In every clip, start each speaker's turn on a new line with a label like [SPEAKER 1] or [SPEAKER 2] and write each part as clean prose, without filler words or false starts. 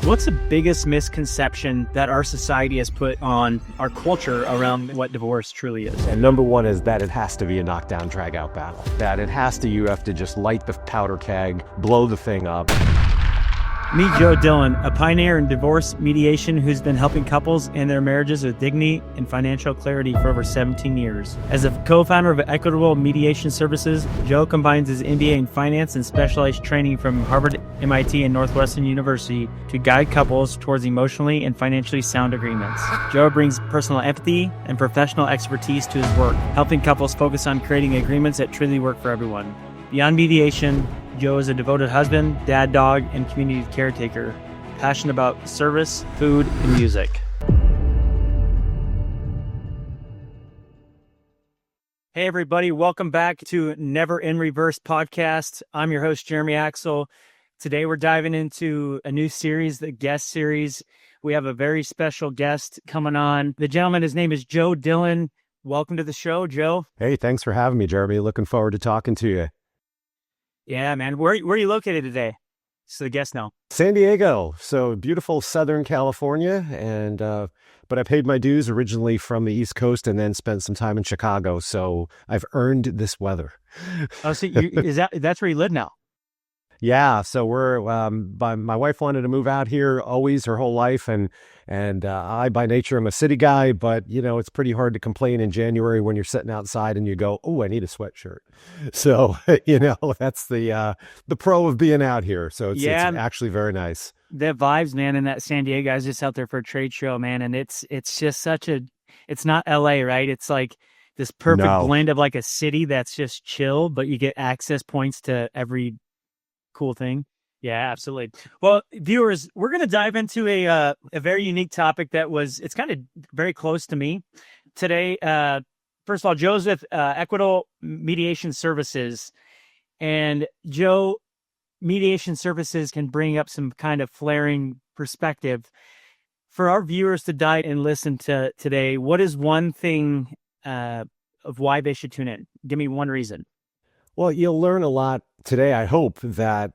[SPEAKER 1] What's the biggest misconception that our society has put on our culture around what divorce truly is?
[SPEAKER 2] And number one is that it has to be a knockdown, drag-out battle. That you have to just light the powder keg, blow the thing up.
[SPEAKER 1] Meet Joe Dillon, a pioneer in divorce mediation who's been helping couples in their marriages with dignity and financial clarity for over 17 years. As a co-founder of Equitable Mediation Services, Joe combines his MBA in finance and specialized training from Harvard, MIT, and Northwestern University to guide couples towards emotionally and financially sound agreements. Joe brings personal empathy and professional expertise to his work, helping couples focus on creating agreements that truly work for everyone. Beyond mediation, Joe is a devoted husband, dad, dog, and community caretaker, passionate about service, food, and music. Hey, everybody. Welcome back to Never in Reverse podcast. I'm your host, Jeremy Axel. Today, we're diving into a new series, the guest series. We have a very special guest coming on. The gentleman, his name is Joe Dillon. Welcome to the show, Joe.
[SPEAKER 2] Hey, thanks for having me, Jeremy. Looking forward to talking to you.
[SPEAKER 1] Yeah, man. Where are you located today? So the guests know.
[SPEAKER 2] San Diego, so beautiful Southern California, and but I paid my dues originally from the East Coast and then spent some time in Chicago, so I've earned this weather.
[SPEAKER 1] Oh, so that's where you live now?
[SPEAKER 2] Yeah, so we're my wife wanted to move out here always her whole life, and I by nature am a city guy, but you know it's pretty hard to complain in January when you're sitting outside and you go, oh, I need a sweatshirt. So you know that's the pro of being out here. So it's actually very nice.
[SPEAKER 1] The vibes, man, in that San Diego. I was just out there for a trade show, man, and it's just it's not LA, right? It's like this perfect blend of like a city that's just chill, but you get access points to every cool thing. Yeah, absolutely. Well, viewers, we're going to dive into a very unique topic it's kind of very close to me today. First of all, Joe's with Equitable Mediation Services, and Joe, mediation services can bring up some kind of flaring perspective for our viewers to dive and listen to today. What is one thing of why they should tune in? Give me one reason.
[SPEAKER 2] Well, you'll learn a lot today. I hope that,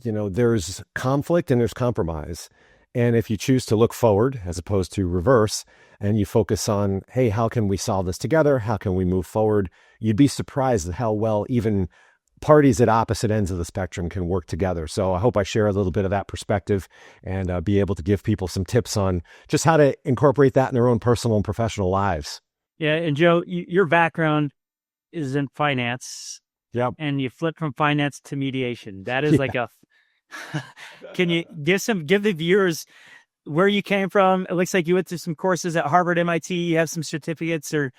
[SPEAKER 2] you know, there's conflict and there's compromise. And if you choose to look forward as opposed to reverse, and you focus on, hey, how can we solve this together? How can we move forward? You'd be surprised at how well even parties at opposite ends of the spectrum can work together. So I hope I share a little bit of that perspective and be able to give people some tips on just how to incorporate that in their own personal and professional lives.
[SPEAKER 1] Yeah. And Joe, your background is in finance.
[SPEAKER 2] Yep.
[SPEAKER 1] And you flip from finance to mediation. That is like can you give the viewers where you came from? It looks like you went through some courses at Harvard, MIT. You have some certificates or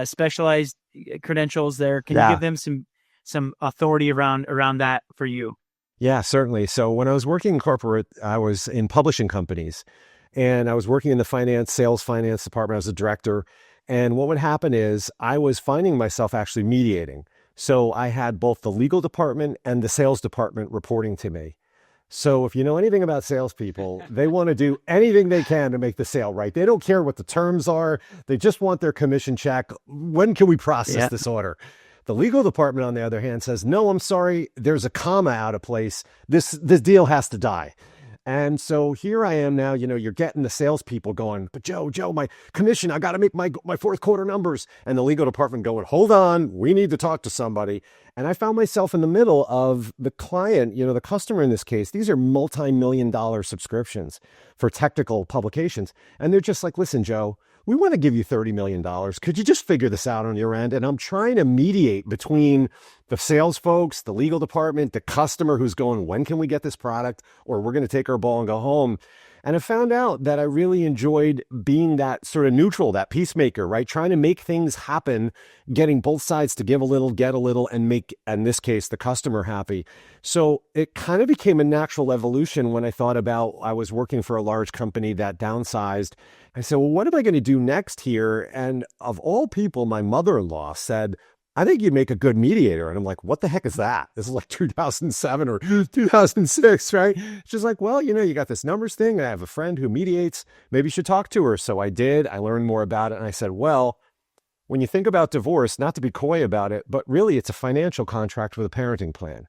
[SPEAKER 1] specialized credentials there. Can you give them some authority around that for you?
[SPEAKER 2] Yeah, certainly. So when I was working in corporate, I was in publishing companies, and I was working in the sales finance department. I was a director. And what would happen is I was finding myself actually mediating. So I had both the legal department and the sales department reporting to me. So if you know anything about salespeople, they want to do anything they can to make the sale right. They don't care what the terms are. They just want their commission check. When can we process this order? The legal department, on the other hand, says, no, I'm sorry, there's a comma out of place. This deal has to die. And so here I am now, you know, you're getting the salespeople going, but Joe, my commission, I got to make my fourth quarter numbers. And the legal department going, hold on, we need to talk to somebody. And I found myself in the middle of the client, you know, the customer in this case. These are multi-million-dollar subscriptions for technical publications. And they're just like, listen, Joe, we want to give you $30 million. Could you just figure this out on your end? And I'm trying to mediate between the sales folks, the legal department, the customer who's going, when can we get this product? Or we're going to take our ball and go home. And I found out that I really enjoyed being that sort of neutral, that peacemaker, right? Trying to make things happen, getting both sides to give a little, get a little, and make, in this case, the customer happy. So it kind of became a natural evolution when I thought about, I was working for a large company that downsized. I said, well, what am I going to do next here? And of all people, my mother-in-law said, I think you'd make a good mediator. And I'm like, what the heck is that? This is like 2007 or 2006, right? She's like, well, you know, you got this numbers thing. I have a friend who mediates. Maybe you should talk to her. So I did. I learned more about it. And I said, well, when you think about divorce, not to be coy about it, but really it's a financial contract with a parenting plan.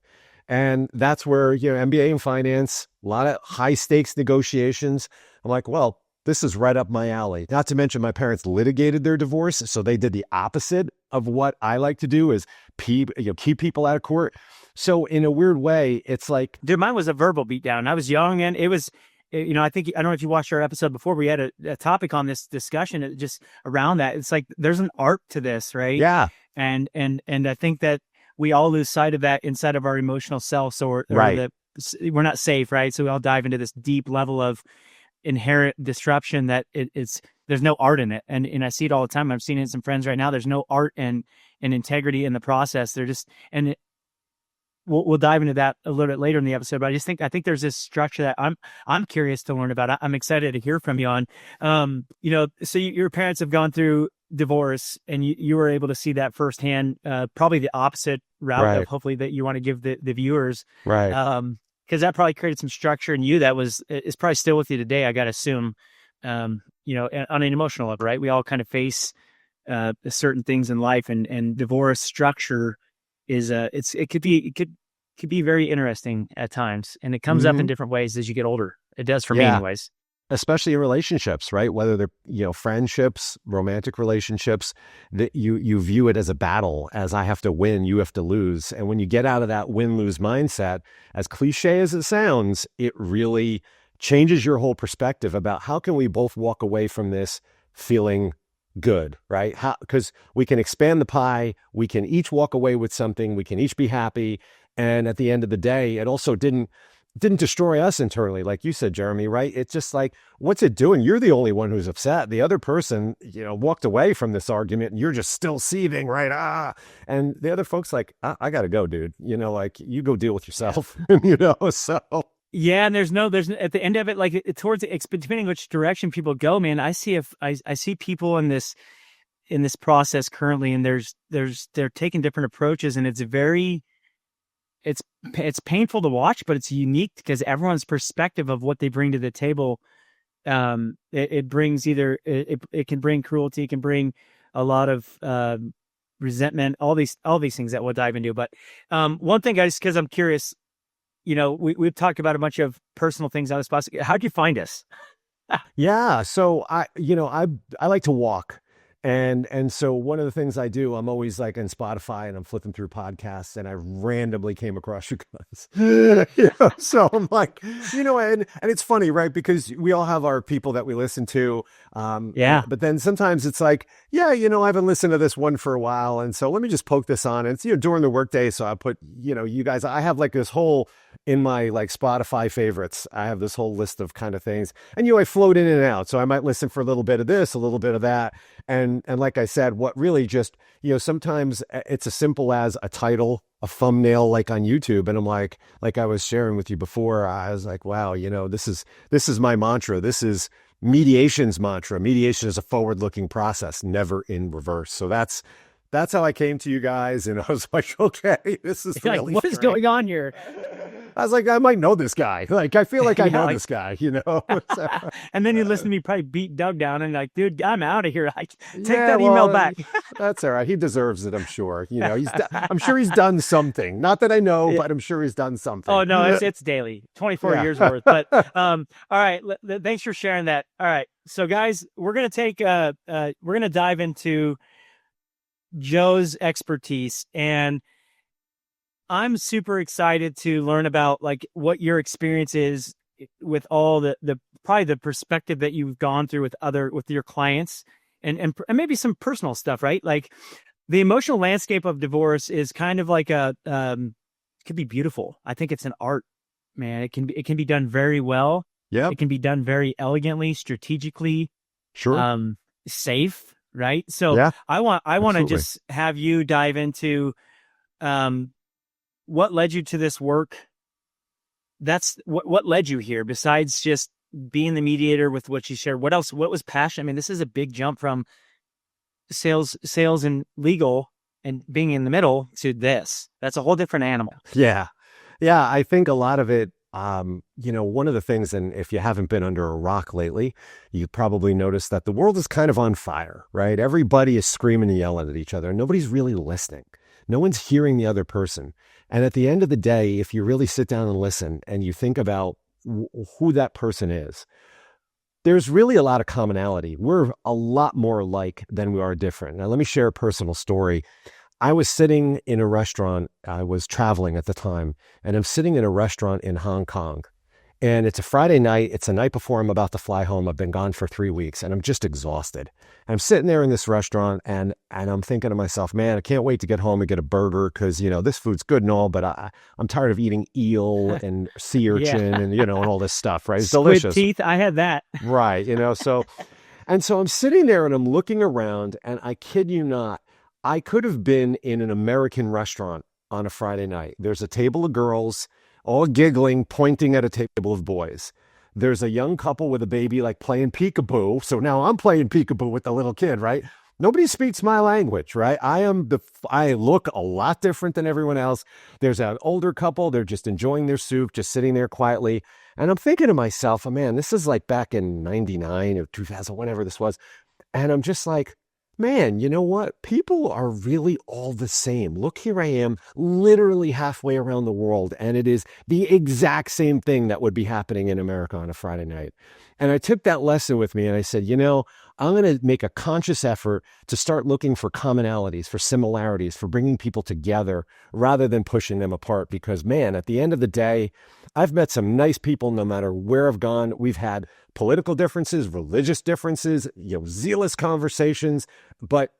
[SPEAKER 2] And that's where, MBA in finance, a lot of high stakes negotiations. I'm like, well, this is right up my alley. Not to mention my parents litigated their divorce. So they did the opposite of what I like to do, is keep people out of court. So in a weird way, it's like,
[SPEAKER 1] dude, mine was a verbal beatdown. I was young, and it was, I don't know if you watched our episode before. We had a topic on this discussion just around that. It's like, there's an art to this, right?
[SPEAKER 2] Yeah.
[SPEAKER 1] And I think that we all lose sight of that inside of our emotional selves, or
[SPEAKER 2] Right.
[SPEAKER 1] we're not safe, right? So we all dive into this deep level of inherent disruption that there's no art in it. And I see it all the time. I'm seeing it in some friends right now. There's no art and integrity in the process. They're just, we'll dive into that a little bit later in the episode, but I think there's this structure that I'm curious to learn about. I'm excited to hear from you on, so your parents have gone through divorce, and you were able to see that firsthand, probably the opposite route
[SPEAKER 2] Right.
[SPEAKER 1] of hopefully that you want to give the viewers.
[SPEAKER 2] Right.
[SPEAKER 1] Because that probably created some structure in you that is probably still with you today, I got to assume, on an emotional level, right? We all kind of face certain things in life, and divorce structure is it could be very interesting at times, and it comes up in different ways as you get older. It does for me anyways.
[SPEAKER 2] Especially in relationships, right? Whether they're, friendships, romantic relationships, that you view it as a battle, as I have to win, you have to lose. And when you get out of that win-lose mindset, as cliche as it sounds, it really changes your whole perspective about how can we both walk away from this feeling good, right? Because we can expand the pie, we can each walk away with something, we can each be happy. And at the end of the day, it also didn't destroy us internally, like you said, Jeremy, right? It's just like, what's it doing? You're the only one who's upset. The other person, walked away from this argument, and you're just still seething, right? And the other folks like, I gotta go, dude. Like, you go deal with yourself, so.
[SPEAKER 1] Yeah, and there's at the end of it, like it's depending which direction people go, man. I see people in this process currently, and they're taking different approaches, and it's painful to watch, but it's unique because everyone's perspective of what they bring to the table, it brings it can bring cruelty, it can bring a lot of resentment, all these things that we'll dive into. But one thing, guys, because I'm curious, we've talked about a bunch of personal things on this podcast. How'd you find us?
[SPEAKER 2] Yeah, so I like to walk. And so one of the things I do, I'm always like in Spotify and I'm flipping through podcasts, and I randomly came across you guys. So I'm like, and it's funny, right? Because we all have our people that we listen to. But then sometimes it's like, I haven't listened to this one for a while. And so let me just poke this on. And it's, during the workday. So I put, you guys, I have like this whole, in my like Spotify favorites, I have this whole list of kind of things, and I float in and out. So I might listen for a little bit of this, a little bit of that. And like I said, what really just, sometimes it's as simple as a title, a thumbnail, like on YouTube. And I'm like I was sharing with you before, I was like, wow, this is my mantra. This is mediation's mantra. Mediation is a forward-looking process, never in reverse. So that's how I came to you guys. And I was like, okay, this is really
[SPEAKER 1] what is going on here?
[SPEAKER 2] I was like, I might know this guy. Like, I feel like I know this guy, So.
[SPEAKER 1] And then you listen to me probably beat Doug down and like, dude, I'm out of here. Take that email back.
[SPEAKER 2] That's all right. He deserves it, I'm sure. I'm sure he's done something. Not that I know, but I'm sure he's done something.
[SPEAKER 1] Oh, no, it's daily, 24 years worth. But all right. Thanks for sharing that. All right. So guys, we're going to dive into Joe's expertise, and I'm super excited to learn about like what your experience is with all the probably the perspective that you've gone through with your clients, and maybe some personal stuff, right? Like the emotional landscape of divorce is kind of like it could be beautiful. I think it's an art, man. It can be done very well.
[SPEAKER 2] Yeah.
[SPEAKER 1] It can be done very elegantly, strategically, safe, right? So I want to just have you dive into what led you to this work. That's what led you here, besides just being the mediator with what you shared. What else? What was passion? I mean, this is a big jump from sales and legal and being in the middle to this. That's a whole different animal.
[SPEAKER 2] Yeah. I think a lot of it, one of the things, and if you haven't been under a rock lately, you probably noticed that the world is kind of on fire, right? Everybody is screaming and yelling at each other. Nobody's really listening. No one's hearing the other person. And at the end of the day, if you really sit down and listen and you think about who that person is, there's really a lot of commonality. We're a lot more alike than we are different. Now, let me share a personal story. I was sitting in a restaurant. I was traveling at the time, and I'm sitting in a restaurant in Hong Kong. And it's a Friday night. It's the night before I'm about to fly home. I've been gone for 3 weeks, and I'm just exhausted. I'm sitting there in this restaurant, and I'm thinking to myself, man, I can't wait to get home and get a burger because, this food's good and all, but I'm tired of eating eel and sea urchin and, and all this stuff, right? It's
[SPEAKER 1] Squid
[SPEAKER 2] delicious.
[SPEAKER 1] teeth, I had that.
[SPEAKER 2] Right, so I'm sitting there and I'm looking around, and I kid you not, I could have been in an American restaurant on a Friday night. There's a table of girls all giggling, pointing at a table of boys. There's a young couple with a baby like playing peekaboo. So now I'm playing peekaboo with the little kid, right? Nobody speaks my language, right? I look a lot different than everyone else. There's an older couple. They're just enjoying their soup, just sitting there quietly. And I'm thinking to myself, oh, man, this is like back in 99 or 2000, whenever this was. And I'm just like, man, you know what? People are really all the same. Look, here I am, literally halfway around the world, and it is the exact same thing that would be happening in America on a Friday night. And I took that lesson with me, and I said, I'm going to make a conscious effort to start looking for commonalities, for similarities, for bringing people together rather than pushing them apart. Because, man, at the end of the day, I've met some nice people no matter where I've gone. We've had political differences, religious differences, zealous conversations, but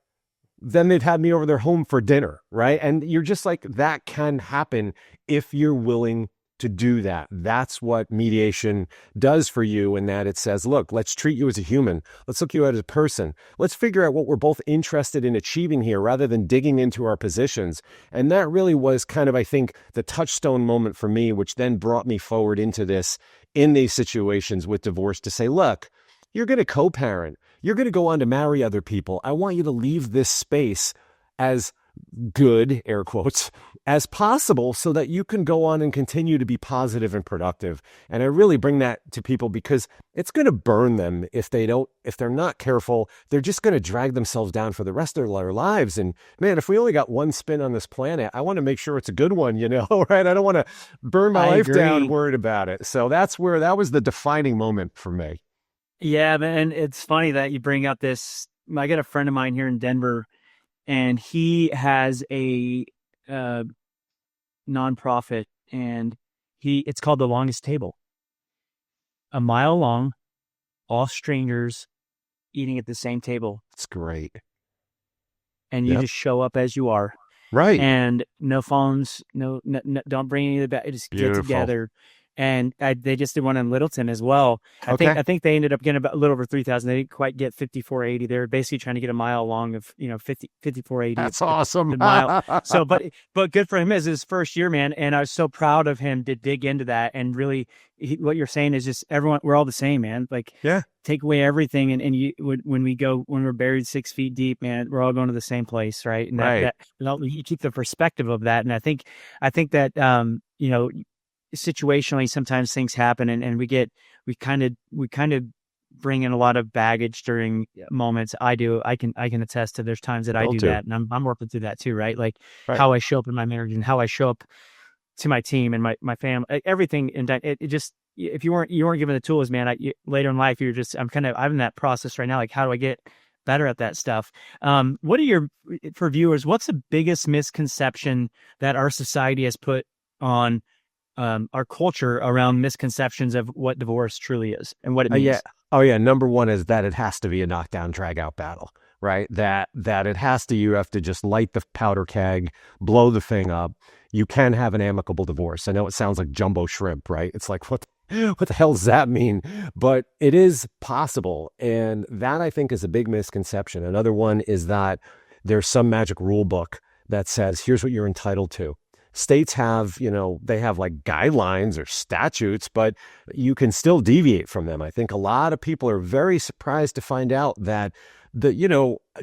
[SPEAKER 2] then they've had me over their home for dinner, right? And you're just like, that can happen if you're willing to do that. That's what mediation does for you, in that it says, look, let's treat you as a human. Let's look you at as a person. Let's figure out what we're both interested in achieving here rather than digging into our positions. And that really was kind of, I think, the touchstone moment for me, which then brought me forward into this in these situations with divorce to say, look, you're going to co-parent. You're going to go on to marry other people. I want you to leave this space as good, air quotes, as possible so that you can go on and continue to be positive and productive. And I really bring that to people because it's going to burn them if they're not careful. They're just going to drag themselves down for the rest of their lives. And man, if we only got one spin on this planet, I want to make sure it's a good one, right? I don't want to burn my life down worried about it. So that was the defining moment for me.
[SPEAKER 1] Yeah, man. It's funny that you bring up this. I got a friend of mine here in Denver, and he has a nonprofit, and it's called The Longest Table. A mile long, all strangers eating at the same table.
[SPEAKER 2] It's great.
[SPEAKER 1] And you just show up as you are.
[SPEAKER 2] Right.
[SPEAKER 1] And no phones, no don't bring any of the back. Just
[SPEAKER 2] Beautiful.
[SPEAKER 1] Get together. And they just did one in Littleton as well. I think they ended up getting about a little over 3,000. They didn't quite get 5480. They're basically trying to get a mile long of 5480.
[SPEAKER 2] That's awesome.
[SPEAKER 1] Mile. So, but good for him as his first year, man. And I was so proud of him to dig into that. And really, what you're saying is just everyone, we're all the same, man. Like, take away everything, and when we're buried 6 feet deep, man, we're all going to the same place, right? And that you keep the perspective of that. And I think that situationally sometimes things happen, and we kind of bring in a lot of baggage during moments. I can attest to there's times that I do that, and I'm working through that too, right? Like how I show up in my marriage and how I show up to my team and my family, everything. And it just, if you weren't given the tools, man, later in life, I'm in that process right now. Like, how do I get better at that stuff? For viewers, what's the biggest misconception that our society has put on our culture around misconceptions of what divorce truly is and what it means?
[SPEAKER 2] Number one is that it has to be a knockdown, drag out battle, right? That you have to just light the powder keg, blow the thing up. You can have an amicable divorce. I know it sounds like jumbo shrimp, right? It's like, what the hell does that mean? But it is possible. And that, I think, is a big misconception. Another one is that there's some magic rule book that says, here's what you're entitled to. States have, they have like guidelines or statutes, but you can still deviate from them. I think a lot of people are very surprised to find out that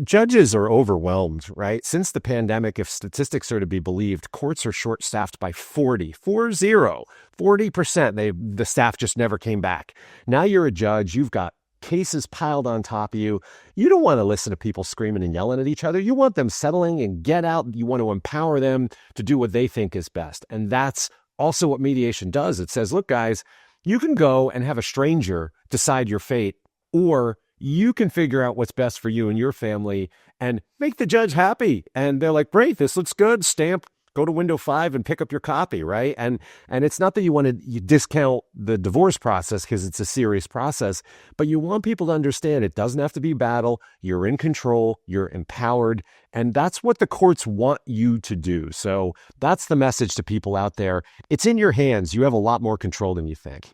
[SPEAKER 2] judges are overwhelmed, right? Since the pandemic, if statistics are to be believed, courts are short-staffed by 40%. The staff just never came back. Now you're a judge, you've got cases piled on top of you. You don't want to listen to people screaming and yelling at each other. You want them settling and get out. You want to empower them to do what they think is best. And that's also what mediation does. It says, look, guys, you can go and have a stranger decide your fate, or you can figure out what's best for you and your family and make the judge happy. And they're like, great, this looks good. Stamp, go to window 5 and pick up your copy, right? And it's not that you discount the divorce process because it's a serious process, but you want people to understand it doesn't have to be battle. You're in control, you're empowered, and that's what the courts want you to do. So that's the message to people out there. It's in your hands. You have a lot more control than you think.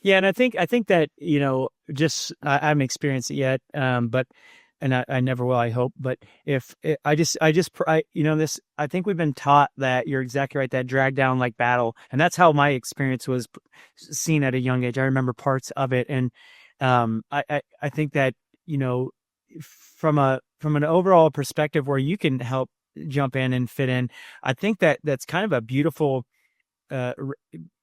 [SPEAKER 1] Yeah, and I think that, just I haven't experienced it yet, but and I never will, I hope. But if I think we've been taught that you're exactly right, that drag down like battle, and that's how my experience was seen at a young age. I remember parts of it, and I think that from an overall perspective where you can help jump in and fit in, I think that's kind of a beautiful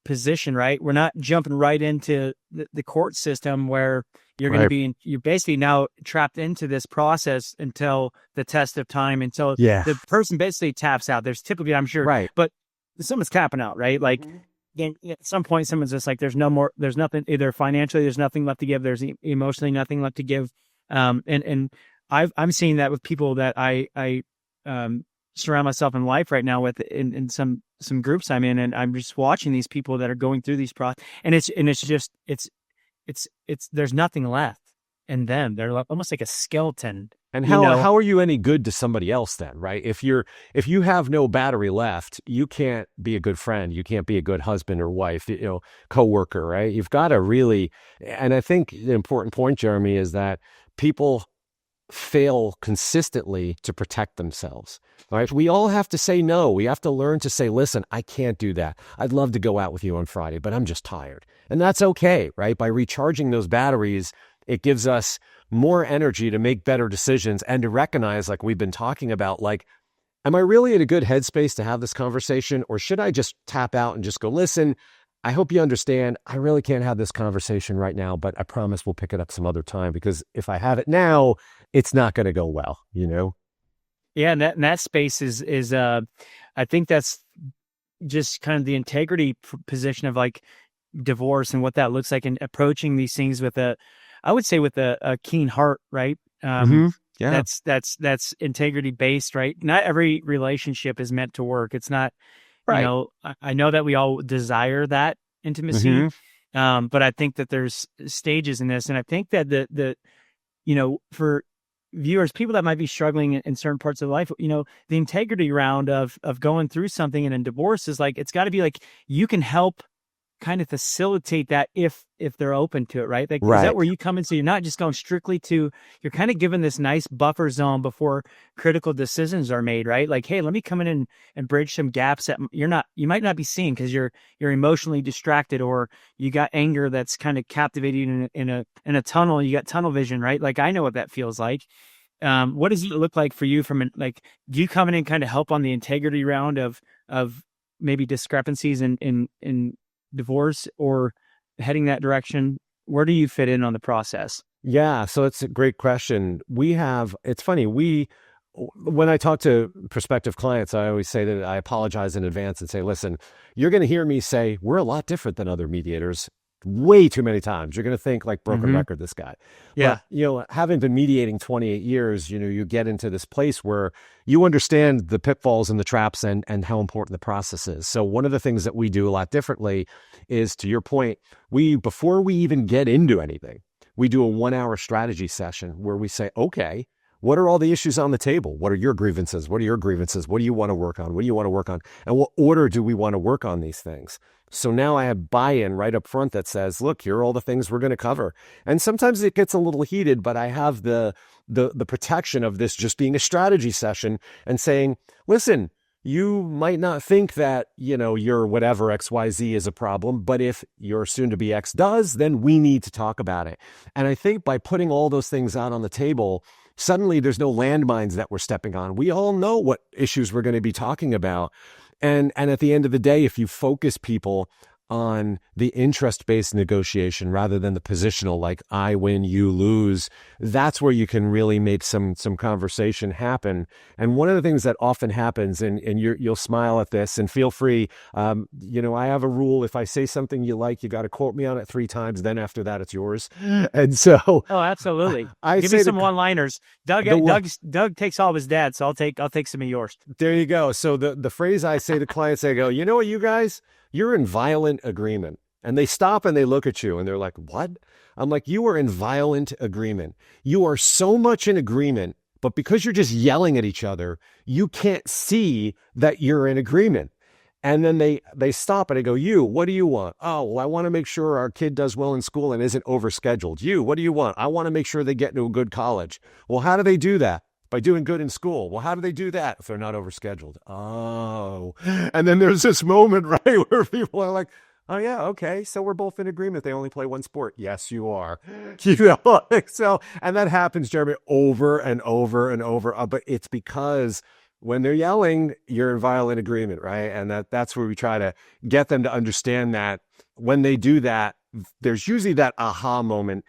[SPEAKER 1] position, right? We're not jumping right into the court system where you're going to be you're basically now trapped into this process until the test of time, until the person basically taps out. There's typically, I'm sure, but someone's tapping out, right? Like at some point, someone's just like, there's nothing, either financially, there's nothing left to give. There's emotionally nothing left to give. And I'm seeing that with people that I surround myself in life right now with in some groups I'm in, and I'm just watching these people that are going through these process, and it's there's nothing left in them. They're almost like a skeleton.
[SPEAKER 2] And how are you any good to somebody else then, right? If you have no battery left, you can't be a good friend. You can't be a good husband or wife, coworker, right? You've got to really, and I think the important point, Jeremy, is that people fail consistently to protect themselves. All right. We all have to say no. We have to learn to say, listen, I can't do that. I'd love to go out with you on Friday, but I'm just tired. And that's okay, right? By recharging those batteries, it gives us more energy to make better decisions and to recognize, like we've been talking about, like, am I really in a good headspace to have this conversation? Or should I just tap out and just go, listen, I hope you understand, I really can't have this conversation right now, but I promise we'll pick it up some other time, because if I have it now, it's not going to go well, Yeah,
[SPEAKER 1] and that space is I think that's just kind of the integrity position of like divorce and what that looks like, and approaching these things with a keen heart, right?
[SPEAKER 2] Yeah,
[SPEAKER 1] that's integrity based, right? Not every relationship is meant to work. It's not. Right. I know that we all desire that intimacy, but I think that there's stages in this, and I think that the for viewers, people that might be struggling in certain parts of life, the integrity round of going through something and in divorce is like, it's got to be like you can help kind of facilitate that if they're open to it, right? Like, is that where you come in? So you're not just going strictly to, you're kind of given this nice buffer zone before critical decisions are made, right? Like, hey, let me come in and bridge some gaps that you might not be seeing because you're emotionally distracted, or you got anger that's kind of captivating in a tunnel. You got tunnel vision, right? Like, I know what that feels like. What does it look like for you do you come in and kind of help on the integrity round of maybe discrepancies in divorce, or heading that direction? Where do you fit in on the process?
[SPEAKER 2] Yeah, so it's a great question. It's funny, when I talk to prospective clients, I always say that I apologize in advance and say, listen, you're going to hear me say, we're a lot different than other mediators way too many times. You're going to think like broken record, this guy.
[SPEAKER 1] Yeah.
[SPEAKER 2] But, having been mediating 28 years, you get into this place where you understand the pitfalls and the traps and how important the process is. So one of the things that we do a lot differently is, to your point, before we even get into anything, we do a 1-hour strategy session where we say, okay, what are all the issues on the table? What are your grievances? What are your grievances? What do you want to work on? What do you want to work on? And what order do we want to work on these things? So now I have buy-in right up front that says, look, here are all the things we're going to cover. And sometimes it gets a little heated, but I have the protection of this just being a strategy session and saying, listen, you might not think that, your whatever XYZ is a problem, but if your soon-to-be X does, then we need to talk about it. And I think by putting all those things out on the table, suddenly there's no landmines that we're stepping on. We all know what issues we're going to be talking about. And at the end of the day, if you focus people on the interest-based negotiation rather than the positional, like I win, you lose, that's where you can really make some conversation happen. And one of the things that often happens, and you'll smile at this, and feel free, I have a rule: if I say something you like, you got to quote me on it 3 times. Then after that, it's yours. And so,
[SPEAKER 1] oh, absolutely.
[SPEAKER 2] I
[SPEAKER 1] Give
[SPEAKER 2] say
[SPEAKER 1] me some one-liners. Doug takes all of his dad, so I'll take some of yours.
[SPEAKER 2] There you go. So the phrase I say to clients, I go, you know what, you guys, you're in violent agreement. And they stop and they look at you and they're like, what? I'm like, you are in violent agreement. You are so much in agreement, but because you're just yelling at each other, you can't see that you're in agreement. And then they stop and I go, you, what do you want? Oh, well, I want to make sure our kid does well in school and isn't overscheduled. You, what do you want? I want to make sure they get into a good college. Well, how do they do that? By doing good in school. Well, how do they do that if they're not overscheduled? Oh, and then there's this moment, right, where people are like, oh yeah, okay, so we're both in agreement. They only play one sport. Yes, you are. So, and that happens, Jeremy, over and over and over. But it's because when they're yelling, you're in violent agreement, right? And that's where we try to get them to understand that when they do that, there's usually that aha moment.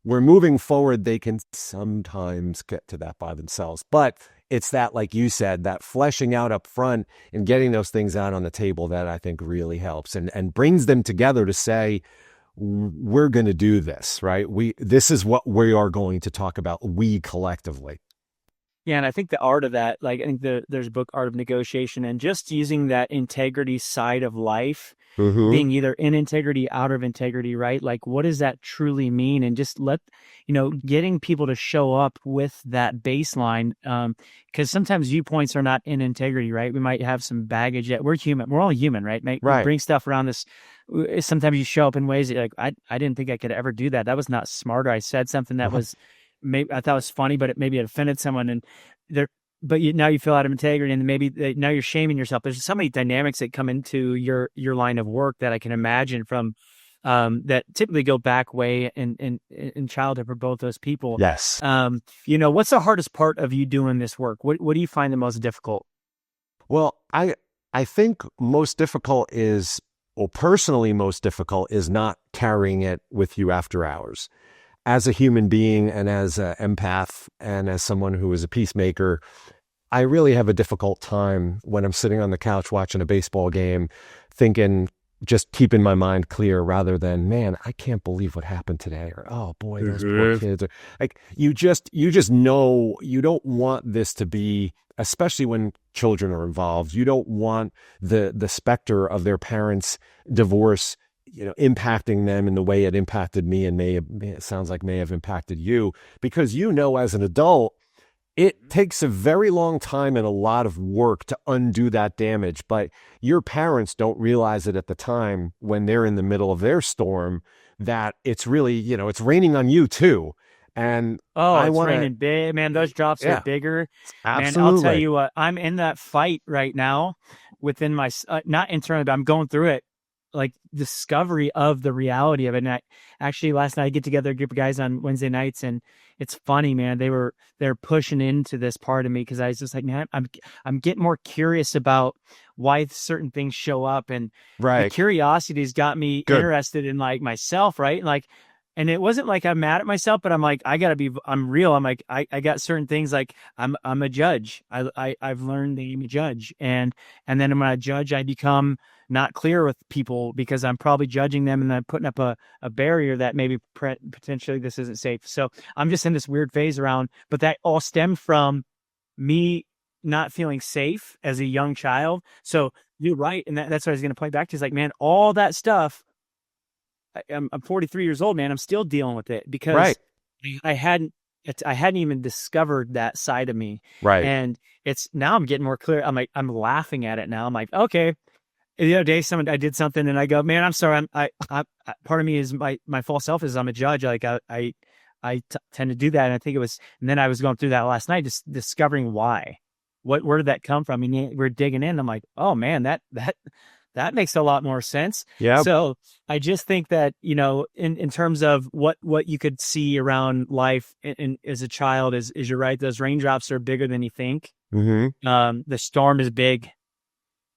[SPEAKER 2] We're moving forward, they can sometimes get to that by themselves. But it's that, like you said, that fleshing out up front and getting those things out on the table that I think really helps and brings them together to say, we're going to do this, right? This is what we are going to talk about, we collectively.
[SPEAKER 1] Yeah, and I think the art of that, like I think there's a book, Art of Negotiation, and just using that integrity side of life, being either in integrity, out of integrity, right? Like, what does that truly mean? And just getting people to show up with that baseline, because sometimes viewpoints are not in integrity, right? We might have some baggage that we're human. We're all human, right? We bring stuff around this. Sometimes you show up in ways that you're like, I didn't think I could ever do that. That was not smart. Or I said something that was maybe I thought was funny, but maybe it offended someone, and now you feel out of integrity, and maybe now you're shaming yourself. There's so many dynamics that come into your line of work that I can imagine from that typically go back way in childhood for both those people.
[SPEAKER 2] Yes.
[SPEAKER 1] What's the hardest part of you doing this work? What do you find the most difficult?
[SPEAKER 2] Well, I think most difficult is, or personally most difficult is not carrying it with you after hours. As a human being and as an empath and as someone who is a peacemaker, I really have a difficult time when I'm sitting on the couch watching a baseball game, thinking, just keeping my mind clear rather than, man, I can't believe what happened today. Or, oh boy, those poor kids. Or, like, you just know you don't want this to be, especially when children are involved, you don't want the specter of their parents' divorce impacting them in the way it impacted me and may have impacted you, because as an adult, it takes a very long time and a lot of work to undo that damage. But your parents don't realize it at the time when they're in the middle of their storm, that it's really, it's raining on you too. And
[SPEAKER 1] it's raining big, man. Those drops are bigger.
[SPEAKER 2] Absolutely.
[SPEAKER 1] Man, I'll tell you what, I'm in that fight right now within my, not internally, but I'm going through it. Like discovery of the reality of it. And actually last night I get together a group of guys on Wednesday nights, and it's funny, man. They're pushing into this part of me because I was just like, man, I'm getting more curious about why certain things show up, and the curiosity has got me interested in like myself, right? And it wasn't like I'm mad at myself, but I'm like, I'm real. I'm like, I got certain things, like I'm a judge. I've learned that I'm a judge. And then when I judge, I become not clear with people because I'm probably judging them and I'm putting up a barrier that maybe potentially this isn't safe. So I'm just in this weird phase around, but that all stemmed from me not feeling safe as a young child. So you're right. And that's what I was going to point back to, is like, man, all that stuff, I'm 43 years old, man. I'm still dealing with it because I hadn't even discovered that side of me.
[SPEAKER 2] Right.
[SPEAKER 1] And now I'm getting more clear. I'm laughing at it now. I'm like, okay. The other day, I did something and I go, man, I'm sorry. I part of me is my false self is I'm a judge. Like I tend to do that. And I think it was, and then I was going through that last night, just discovering why, where did that come from? I mean, we're digging in. I'm like, oh man, that makes a lot more sense.
[SPEAKER 2] Yeah.
[SPEAKER 1] So I just think that, in terms of what you could see around life in as a child is you're right. Those raindrops are bigger than you think.
[SPEAKER 2] Mm-hmm.
[SPEAKER 1] The storm is big.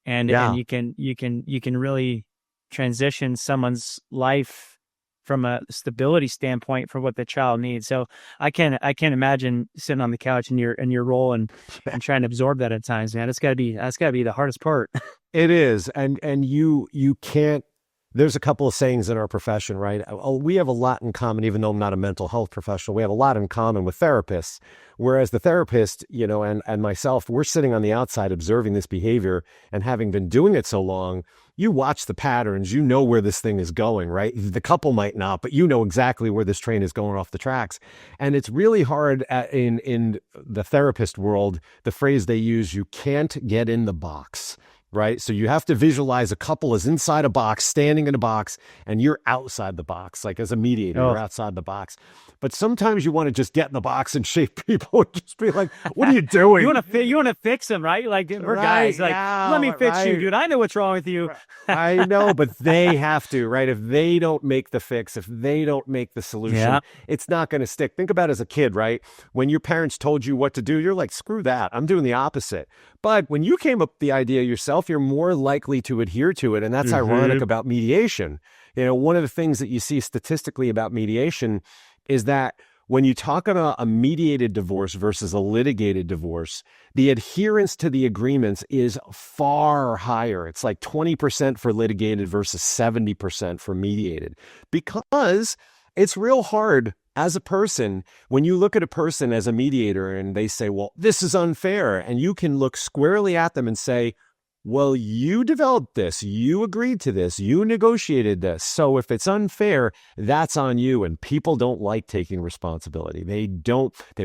[SPEAKER 1] And you can really transition someone's life from a stability standpoint for what the child needs. So I can't imagine sitting on the couch in your role and trying to absorb that at times, man. That's gotta be the hardest part.
[SPEAKER 2] It is. And you can't, there's a couple of sayings in our profession, right? We have a lot in common, even though I'm not a mental health professional. We have a lot in common with therapists, whereas the therapist, and myself, we're sitting on the outside observing this behavior, and having been doing it so long, you watch the patterns, you know where this thing is going, right? The couple might not, but you know exactly where this train is going off the tracks. And it's really hard in the therapist world, the phrase they use, you can't get in the box. Right? So you have to visualize a couple is inside a box, standing in a box, and you're outside the box. Like as a mediator, you're outside the box. But sometimes you want to just get in the box and shake people and just be like, what are you doing?
[SPEAKER 1] You want to fix them, right? Like we're guys, like, let me fix you, dude. I know what's wrong with you.
[SPEAKER 2] I know, but they have to, right? If they don't make the fix, if they don't make the solution, it's not going to stick. Think about it as a kid, right? When your parents told you what to do, you're like, screw that. I'm doing the opposite. But when you came up with the idea yourself, you're more likely to adhere to it. And that's ironic about mediation. One of the things that you see statistically about mediation is that when you talk about a mediated divorce versus a litigated divorce, the adherence to the agreements is far higher. It's like 20% for litigated versus 70% for mediated, because it's real hard as a person, when you look at a person as a mediator and they say, well, this is unfair, and you can look squarely at them and say, well, you developed this, you agreed to this, you negotiated this. So if it's unfair, that's on you. And people don't like taking responsibility. They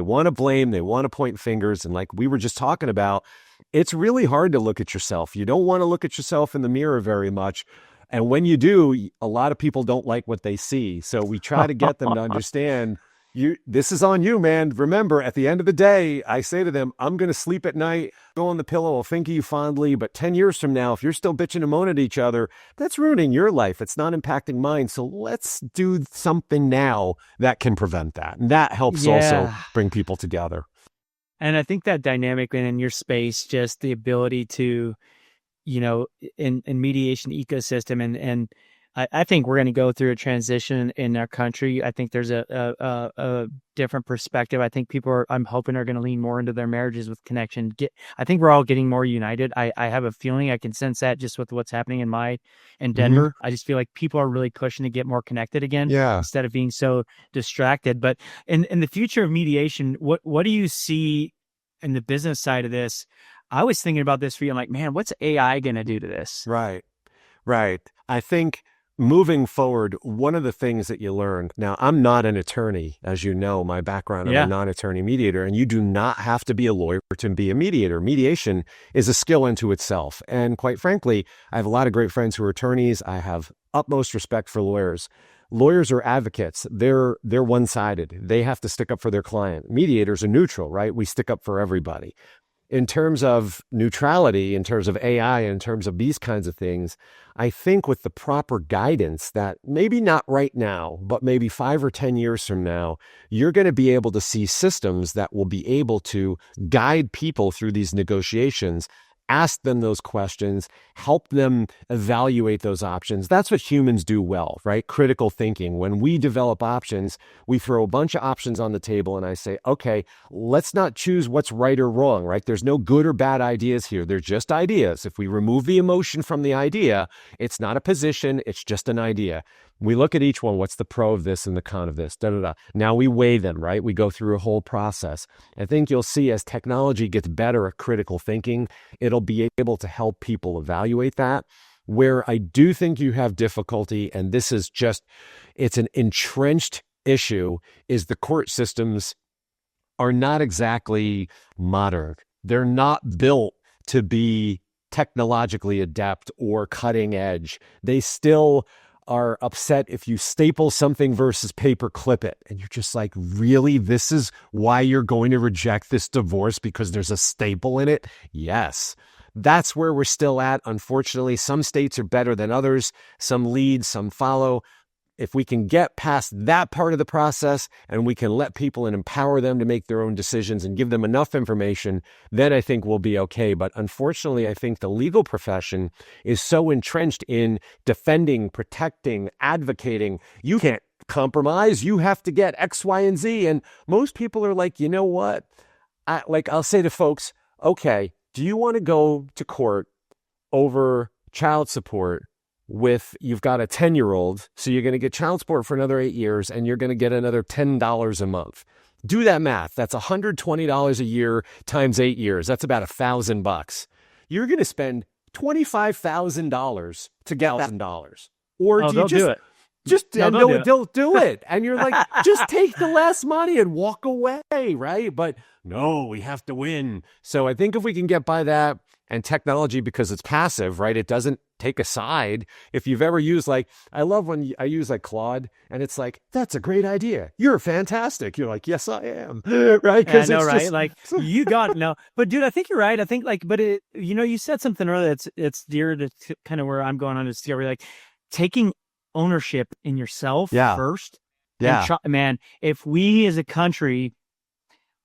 [SPEAKER 2] want to blame, they want to point fingers. And like we were just talking about, it's really hard to look at yourself. You don't want to look at yourself in the mirror very much. And when you do, a lot of people don't like what they see. So we try to get them to understand, this is on you, man. Remember, at the end of the day, I say to them, I'm going to sleep at night, go on the pillow, I'll think of you fondly. But 10 years from now, if you're still bitching and moaning at each other, that's ruining your life. It's not impacting mine. So let's do something now that can prevent that. And that helps also bring people together.
[SPEAKER 1] And I think that dynamic in your space, just the ability to, in mediation ecosystem, and I think we're going to go through a transition in our country. I think there's a different perspective. I think I'm hoping are going to lean more into their marriages with connection. I think we're all getting more united. I have a feeling, I can sense that just with what's happening in Denver. I just feel like people are really pushing to get more connected again, instead of being so distracted. But in the future of mediation, what do you see in the business side of this? I was thinking about this for you. I'm like, man, what's AI going to do to this?
[SPEAKER 2] Right. I think moving forward, one of the things that you learn, now I'm not an attorney, as you know, my background, I'm a non-attorney mediator, and you do not have to be a lawyer to be a mediator. Mediation is a skill unto itself. And quite frankly, I have a lot of great friends who are attorneys. I have utmost respect for lawyers. Lawyers are advocates. They're one-sided. They have to stick up for their client. Mediators are neutral, right? We stick up for everybody. In terms of neutrality, in terms of AI, in terms of these kinds of things, I think with the proper guidance that maybe not right now, but maybe 5 or 10 years from now, you're going to be able to see systems that will be able to guide people through these negotiations, ask them those questions, help them evaluate those options. That's what humans do well, right? Critical thinking. When we develop options, we throw a bunch of options on the table and I say, okay, let's not choose what's right or wrong, right? There's no good or bad ideas here. They're just ideas. If we remove the emotion from the idea, it's not a position, it's just an idea. We look at each one. What's the pro of this and the con of this? Now we weigh them, right? We go through a whole process. I think you'll see as technology gets better at critical thinking, it'll be able to help people evaluate that. Where I do think you have difficulty, and this is it's an entrenched issue, is the court systems are not exactly modern. They're not built to be technologically adept or cutting edge. They still are upset if you staple something versus paper clip it. And you're just like, really? This is why you're going to reject this divorce, because there's a staple in it? Yes. That's where we're still at. Unfortunately, some states are better than others. Some lead, some follow. if we can get past that part of the process and we can let people and empower them to make their own decisions and give them enough information, then I think we'll be okay. But unfortunately, I think the legal profession is so entrenched in defending, protecting, advocating. You can't compromise. You have to get X, Y, and Z. And most people are like, you know what? I'll say to folks, okay, do you want to go to court over child support you've got a 10-year-old, so you're going to get child support for another 8 years, and you're going to get another $10 a month. Do that math. That's $120 a year times 8 years. That's about $1,000. You're going to spend $25,000 to get $1,000. Or do you do it? They'll do it. And you're like, just take the less money and walk away, right? But no, we have to win. So I think if we can get by that, and technology, because it's passive, right? It doesn't take a side. If you've ever used I love when I use Claude, and it's like, that's a great idea. You're fantastic. You're like, yes, I am. Right?
[SPEAKER 1] Because I know, right? You got no. But dude, I think you're right. I think but it, you said something earlier it's dear to kind of where I'm going on discovery, taking ownership in yourself first.
[SPEAKER 2] Yeah.
[SPEAKER 1] Man, if we as a country,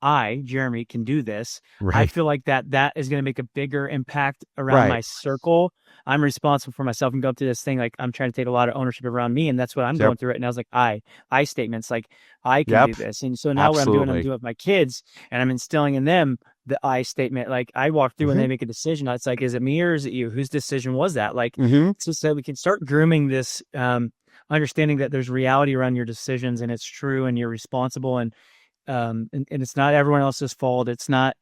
[SPEAKER 1] Jeremy, can do this. Right. I feel like that is going to make a bigger impact around my circle. I'm responsible for myself and go through this thing. I'm trying to take a lot of ownership around me, and that's what I'm going through right now. It's I statements, I can do this. And so now what I'm doing with my kids, and I'm instilling in them the I statement. I walk through when they make a decision. It's is it me or is it you? Whose decision was that? So we can start grooming this understanding that there's reality around your decisions, and it's true, and you're responsible, and it's not everyone else's fault. It's not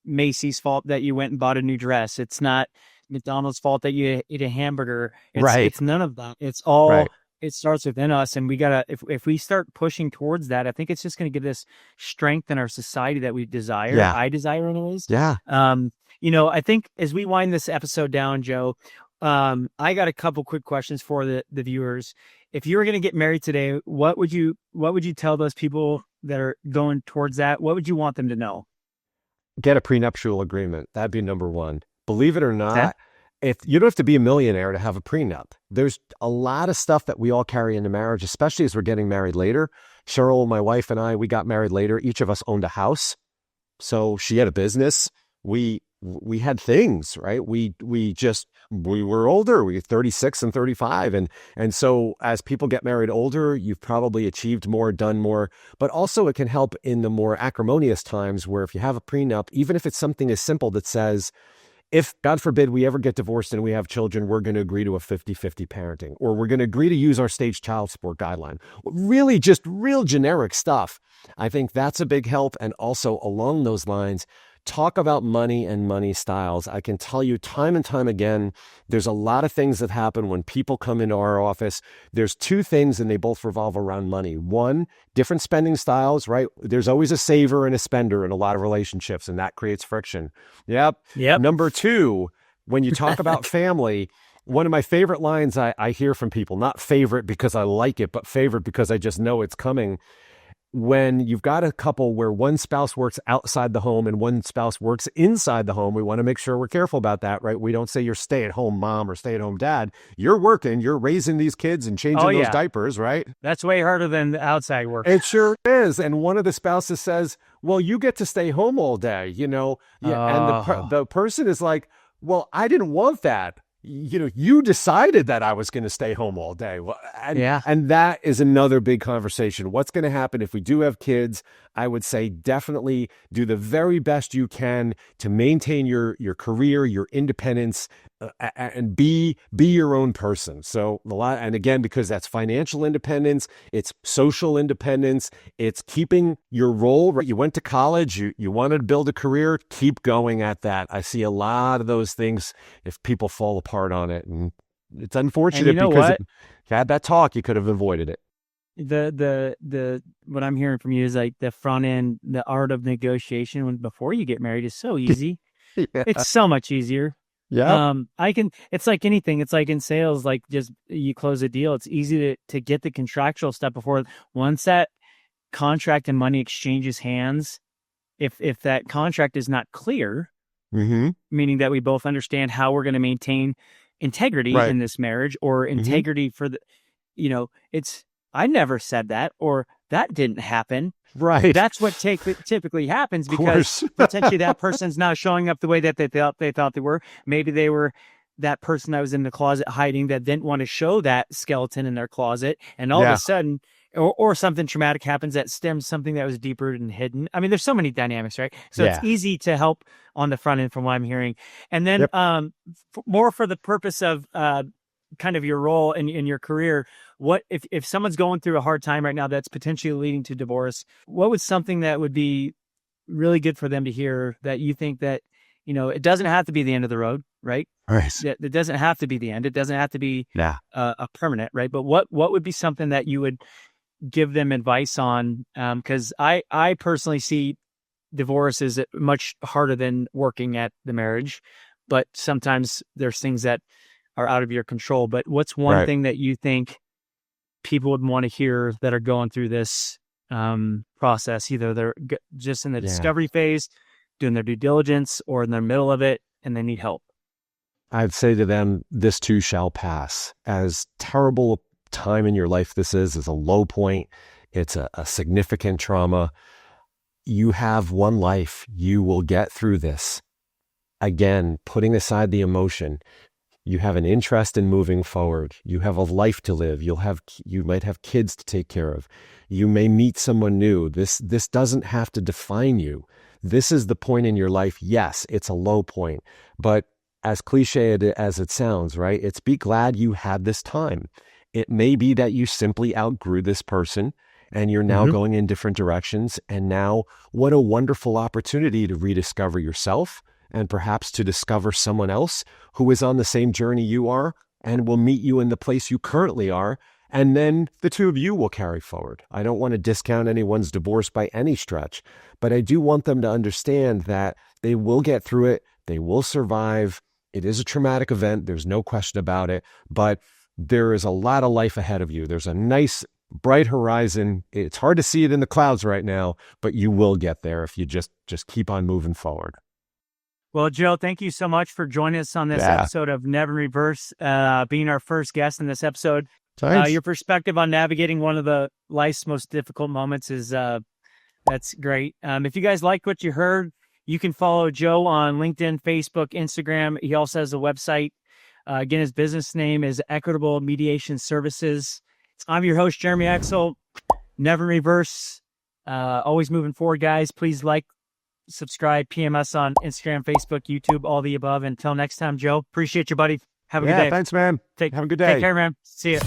[SPEAKER 1] Macy's fault that you went and bought a new dress. It's not McDonald's fault that you ate a hamburger. It's none of that. It's all it starts within us, and we gotta if we start pushing towards that, I think it's just going to give us strength in our society that we desire. I desire anyways. I think as we wind this episode down, Joe, I got a couple quick questions for the viewers. If you were going to get married today, what would you tell those people that are going towards that? What would you want them to know?
[SPEAKER 2] Get a prenuptial agreement. That'd be number one. Believe it or not, if you don't have to be a millionaire to have a prenup. There's a lot of stuff that we all carry into marriage, especially as we're getting married later. Cheryl, my wife, and I, we got married later. Each of us owned a house. So she had a business. We had things, right? We were older. We were 36 and 35. And so as people get married older, you've probably achieved more, done more, but also it can help in the more acrimonious times where if you have a prenup, even if it's something as simple that says, if God forbid we ever get divorced and we have children, we're going to agree to a 50-50 parenting, or we're going to agree to use our state child support guideline. Really just real generic stuff. I think that's a big help. And also along those lines, talk about money and money styles. I can tell you time and time again, there's a lot of things that happen when people come into our office. There's two things, and they both revolve around money. One, different spending styles, right? There's always a saver and a spender in a lot of relationships, and that creates friction. Yep. Number two, when you talk about family, one of my favorite lines I hear from people, not favorite because I like it, but favorite because I just know it's coming. When you've got a couple where one spouse works outside the home and one spouse works inside the home, we want to make sure we're careful about that, right? We don't say you're stay-at-home mom or stay-at-home dad. You're working, you're raising these kids and changing those diapers, right?
[SPEAKER 1] That's way harder than the outside work.
[SPEAKER 2] It sure is. And one of the spouses says, well, you get to stay home all day, And the person is like, well, I didn't want that. You decided that I was going to stay home all day. And that is another big conversation. What's going to happen if we do have kids? I would say definitely do the very best you can to maintain your career, your independence, and be your own person. So and again, because that's financial independence, it's social independence, it's keeping your role. Right? You went to college, you wanted to build a career, keep going at that. I see a lot of those things if people fall apart on it, and it's unfortunate because if you had that talk, you could have avoided it.
[SPEAKER 1] The what I'm hearing from you is the front end, the art of negotiation before you get married is so easy. It's so much easier. It's like anything. It's like in sales, just you close a deal. It's easy to get the contractual stuff before. Once that contract and money exchanges hands, if that contract is not clear, meaning that we both understand how we're going to maintain integrity in this marriage, or integrity I never said that, or that didn't happen.
[SPEAKER 2] Right.
[SPEAKER 1] That's what typically happens, because potentially that person's not showing up the way that they thought they were. Maybe they were that person that was in the closet hiding, that didn't want to show that skeleton in their closet. And all of a sudden, or something traumatic happens that stems something that was deeper and hidden. I mean, there's so many dynamics, right? So it's easy to help on the front end from what I'm hearing. And then more for the purpose of kind of your role in your career, what if someone's going through a hard time right now that's potentially leading to divorce, what was something that would be really good for them to hear, that you think that, it doesn't have to be the end of the road, right?
[SPEAKER 2] Right.
[SPEAKER 1] It doesn't have to be the end. It doesn't have to be a permanent, right? But what would be something that you would give them advice on? Because I personally see divorce is much harder than working at the marriage, but sometimes there's things that are out of your control. But what's one thing that you think people would want to hear that are going through this process? Either they're just in the discovery phase, doing their due diligence, or in the middle of it and they need help.
[SPEAKER 2] I'd say to them, this too shall pass. As terrible a time in your life this is a low point, it's a significant trauma. You have one life. You will get through this. Again, putting aside the emotion, you have an interest in moving forward. You have a life to live. You might have kids to take care of. You may meet someone new. This doesn't have to define you. This is the point in your life. Yes, it's a low point, but as cliche as it sounds, right? It's be glad you had this time. It may be that you simply outgrew this person and you're now going in different directions. And now what a wonderful opportunity to rediscover yourself, and perhaps to discover someone else who is on the same journey you are and will meet you in the place you currently are. And then the two of you will carry forward. I don't want to discount anyone's divorce by any stretch, but I do want them to understand that they will get through it. They will survive. It is a traumatic event. There's no question about it, but there is a lot of life ahead of you. There's a nice, bright horizon. It's hard to see it in the clouds right now, but you will get there if you just keep on moving forward.
[SPEAKER 1] Well, Joe, thank you so much for joining us on this episode of Never in Reverse, being our first guest in this episode. Your perspective on navigating one of the life's most difficult moments is that's great. If you guys like what you heard, you can follow Joe on LinkedIn, Facebook, Instagram. He also has a website. Again, his business name is Equitable Mediation Services. I'm your host, Jeremy Axel. Never in Reverse. Always moving forward, guys. Please like, subscribe, PM us on Instagram, Facebook, YouTube, all the above. Until next time, Joe. Appreciate you, buddy. Have a good day.
[SPEAKER 2] Thanks, man.
[SPEAKER 1] Have
[SPEAKER 2] a good day.
[SPEAKER 1] Take care, man. See ya.